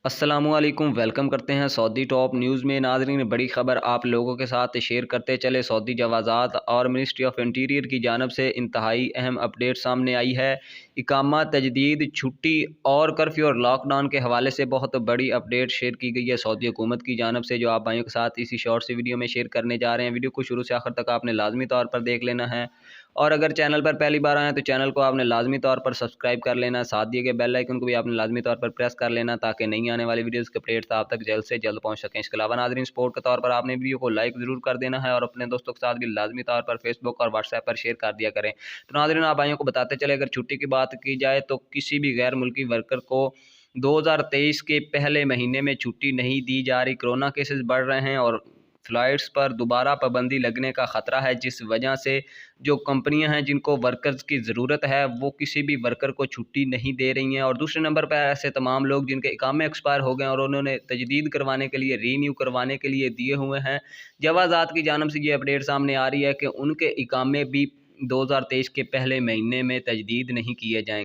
अस्सलामुअलैकुम वेलकम करते हैं सऊदी टॉप न्यूज़ में। नाज़रीन, बड़ी ख़बर आप लोगों के साथ शेयर करते चले। सऊदी जवाज़ात और मिनिस्ट्री ऑफ इंटीरियर की जानिब से इंतहाई अहम अपडेट सामने आई है। इकामा, तजदीद, छुट्टी और कर्फ्यू और लॉकडाउन के हवाले से बहुत बड़ी अपडेट शेयर की गई है सऊदी हुकूमत की जानिब से, जो आप भाइयों के साथ इसी शॉर्ट सी वीडियो में शेयर करने जा रहे हैं। वीडियो को शुरू से आखिर तक आपने लाजमी तौर पर देख लेना है, और अगर चैनल पर पहली बार आए तो चैनल को आपने लाजमी तौर पर सब्सक्राइब कर लेना है। साथ दिए गए बेल आइकन को भी आपने लाजमी तौर पर प्रेस कर लेना, ताकि नई आने वाली वीडियोस के अपडेट्स आप तक जल्द से जल्द पहुंच सकें। इसके अलावा नाज़रीन, सपोर्ट के तौर पर आपने वीडियो को लाइक ज़रूर कर देना है और अपने दोस्तों के साथ भी लाजमी तौर पर फेसबुक और व्हाट्सएप पर शेयर कर दिया करें। तो नाज़रीन, आप भाइयों को बताते चले, अगर छुट्टी की बात की जाए तो किसी भी गैर मुल्की वर्कर को 2023 के पहले महीने में छुट्टी नहीं दी जा रही। कोरोना केसेस बढ़ रहे हैं और फ़्लाइट्स पर दोबारा पाबंदी लगने का ख़तरा है, जिस वजह से जो कंपनियां हैं जिनको वर्कर्स की ज़रूरत है वो किसी भी वर्कर को छुट्टी नहीं दे रही हैं। और दूसरे नंबर पर ऐसे तमाम लोग जिनके इकामे एक्सपायर हो गए और उन्होंने तजदीद करवाने के लिए, रीन्यू करवाने के लिए दिए हुए हैं। जवाज़ात की जानिब से ये अपडेट सामने आ रही है कि उनके इकामे भी 2023 के पहले महीने में तजदीद नहीं किए जाएंगे।